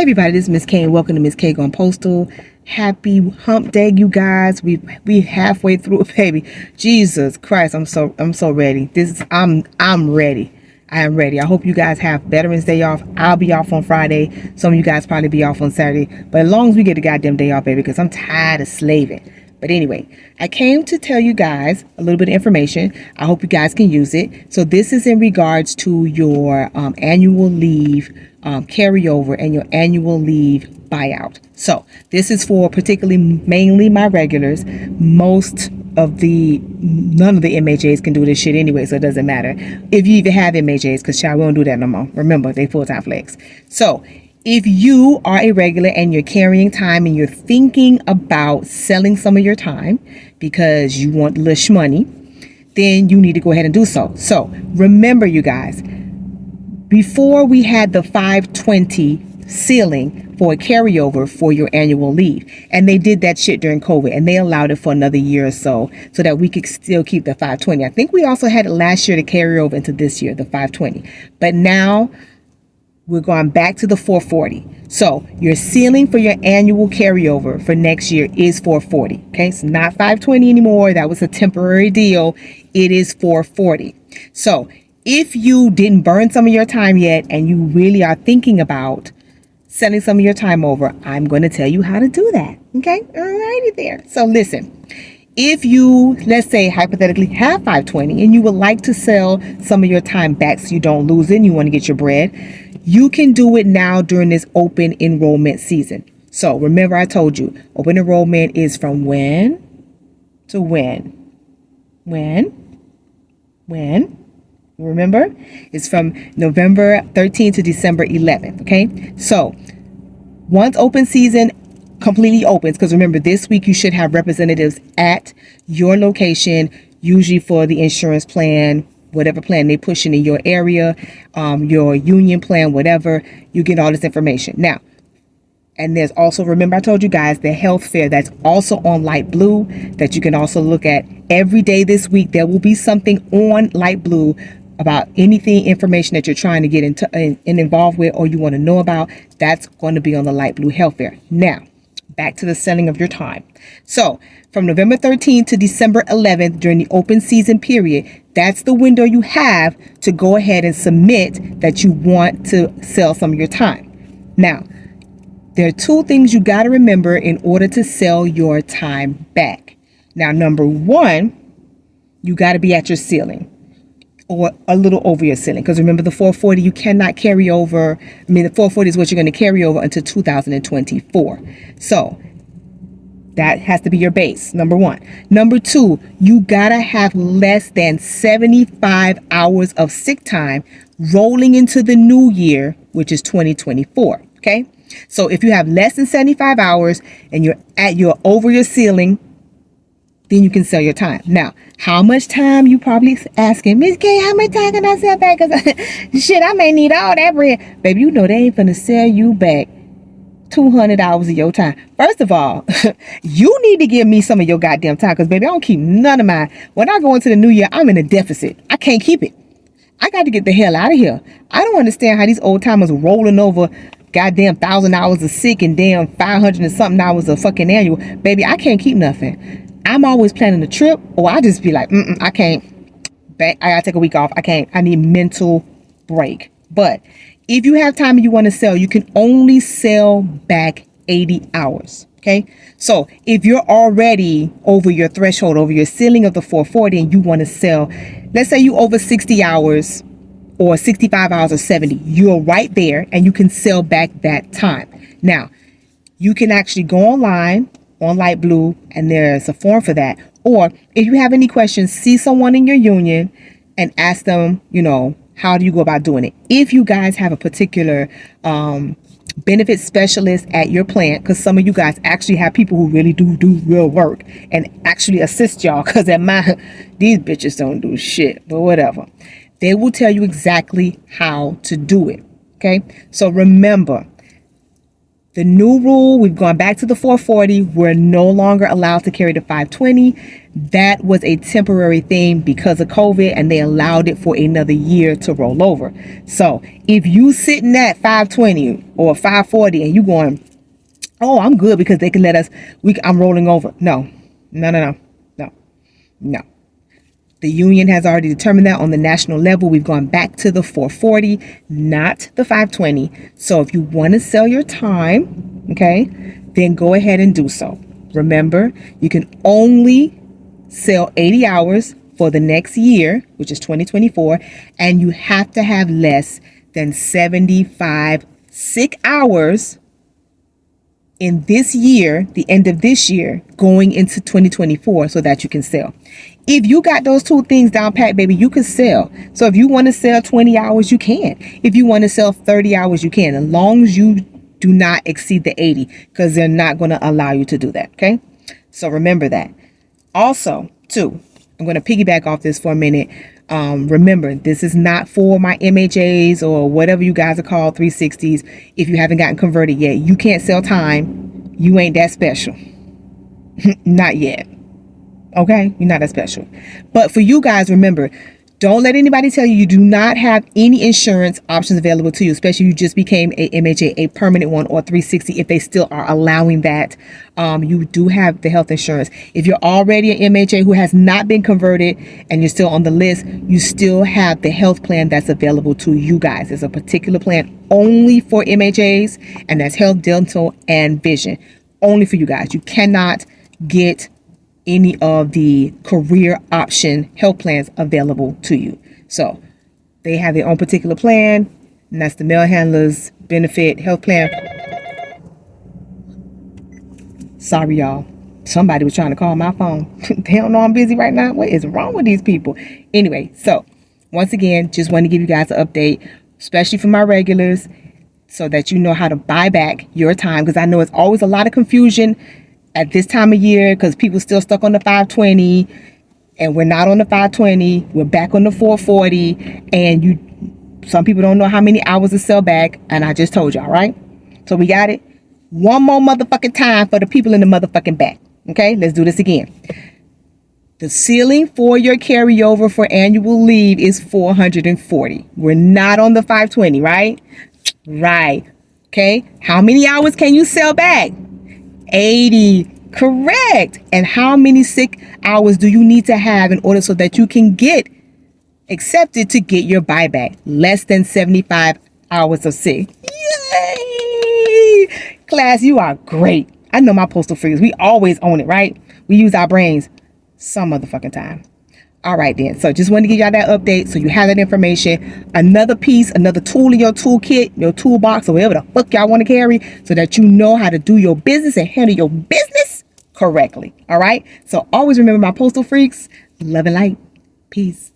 Hey everybody, this is Miss K and welcome to Miss K on Postal. Happy hump day, you guys. We halfway through, baby. Jesus Christ, I'm so ready. I'm ready. I am ready. I hope you guys have Veterans Day off. I'll be off on Friday. Some of you guys probably be off on Saturday. But as long as we get a goddamn day off, baby, because I'm tired of slaving. But anyway, I came to tell you guys a little bit of information. I hope you guys can use it. So this is in regards to your annual leave carryover and your annual leave buyout. So this is for mainly my regulars. None of the MHAs can do this shit anyway, so it doesn't matter. If you even have MHAs, because child, we don't do that no more. Remember, they full-time flex. So if you are a regular and you're carrying time and you're thinking about selling some of your time because you want lush money, then you need to go ahead and do so. So remember, you guys, before we had the 520 ceiling for a carryover for your annual leave, and they did that shit during COVID, and they allowed it for another year or so that we could still keep the 520. I think we also had it last year to carry over into this year, the 520. But now we're going back to the 440. So your ceiling for your annual carryover for next year is 440. Okay, it's not 520 anymore. That was a temporary deal. It is 440. So if you didn't burn some of your time yet and you really are thinking about sending some of your time over, I'm going to tell you how to do that. Okay, alrighty there. So listen. If you, let's say, hypothetically have 520 and you would like to sell some of your time back so you don't lose it and you want to get your bread, you can do it now during this open enrollment season. So remember, I told you, open enrollment is from when to when? When? Remember? It's from November 13th to December 11th, okay? So once open season completely opens, because remember, this week you should have representatives at your location, usually for the insurance plan, whatever plan they push in your area, your union plan, whatever, you get all this information. Now, and there's also, remember I told you guys, the health fair that's also on Light Blue that you can also look at every day this week. There will be something on Light Blue about anything, information that you're trying to get into and involved with or you want to know about. That's going to be on the Light Blue health fair. Now, back to the selling of your time. So from November 13th to December 11th during the open season period, that's the window you have to go ahead and submit that you want to sell some of your time. Now, there are two things you got to remember in order to sell your time back. Now, number one, you got to be at your ceiling or a little over your ceiling. Because remember, the 440, you cannot carry over. The 440 is what you're going to carry over until 2024. So that has to be your base, number one. Number two, you got to have less than 75 hours of sick time rolling into the new year, which is 2024. Okay. So if you have less than 75 hours and you're over your ceiling, then you can sell your time. Now, how much time, you probably asking, Miss K, how much time can I sell back? Because shit, I may need all that bread. Baby, you know they ain't finna sell you back 200 hours of your time. First of all, you need to give me some of your goddamn time because, baby, I don't keep none of mine. When I go into the new year, I'm in a deficit. I can't keep it. I got to get the hell out of here. I don't understand how these old timers rolling over goddamn 1,000 hours of sick and damn 500 and something hours of fucking annual. Baby, I can't keep nothing. I'm always planning a trip, or I just be like, I can't. I gotta take a week off. I can't. I need mental break. But if you have time and you want to sell, you can only sell back 80 hours. Okay. So if you're already over your threshold, over your ceiling of the 440, and you want to sell, let's say you over 60 hours or 65 hours or 70, you're right there and you can sell back that time. Now, you can actually go online on Light Blue, and there's a form for that. Or if you have any questions, see someone in your union and ask them, how do you go about doing it? If you guys have a particular benefit specialist at your plant, because some of you guys actually have people who really do real work and actually assist y'all, because these bitches don't do shit, but whatever. They will tell you exactly how to do it. Okay. So remember, The new rule, we've gone back to the 440. We're no longer allowed to carry the 520. That was a temporary thing because of COVID, and they allowed it for another year to roll over. So if you sitting at 520 or 540 and you going, oh, I'm good because they can let us, I'm rolling over. No. The union has already determined that on the national level. We've gone back to the 440, not the 520. So if you want to sell your time, okay, then go ahead and do so. Remember, you can only sell 80 hours for the next year, which is 2024, and you have to have less than 75 sick hours in this year, the end of this year, going into 2024, so that you can sell. If you got those two things down pat, baby, you can sell. So if you want to sell 20 hours, you can. If you want to sell 30 hours, you can, as long as you do not exceed the 80, because they're not going to allow you to do that. Okay. So remember that. Also, too, I'm going to piggyback off this for a minute. Remember, this is not for my MHAs or whatever you guys are called, 360s. If you haven't gotten converted yet, you can't sell time. You ain't that special. Not yet. Okay? You're not that special. But for you guys, remember, don't let anybody tell you you do not have any insurance options available to you, especially if you just became a MHA, a permanent one, or 360, if they still are allowing that. You do have the health insurance. If you're already an MHA who has not been converted and you're still on the list, you still have the health plan that's available to you guys. There's a particular plan only for MHAs, and that's health, dental, and vision. Only for you guys. You cannot get any of the career option health plans available to you. So they have their own particular plan, and that's the mail handlers benefit health plan. Sorry, y'all. Somebody was trying to call my phone. They don't know I'm busy right now. What is wrong with these people? Anyway, so once again, just want to give you guys an update, especially for my regulars, so that you know how to buy back your time, because I know it's always a lot of confusion at this time of year because people still stuck on the 520, and we're not on the 520. We're back on the 440, and some people don't know how many hours to sell back, and I just told y'all, right? So we got it. One more motherfucking time for the people in the motherfucking back. Okay, let's do this again. The ceiling for your carryover for annual leave is 440. We're not on the 520, right? Right. Okay, how many hours can you sell back? 80. Correct. And how many sick hours do you need to have in order so that you can get accepted to get your buyback? Less than 75 hours of sick. Yay! Class, you are great. I know my postal freaks. We always own it, right? We use our brains some motherfucking time. All right, then. So just wanted to give y'all that update so you have that information. Another piece, another tool in your toolkit, your toolbox, or whatever the fuck y'all want to carry, so that you know how to do your business and handle your business correctly. All right? So always remember, my postal freaks, love and light. Peace.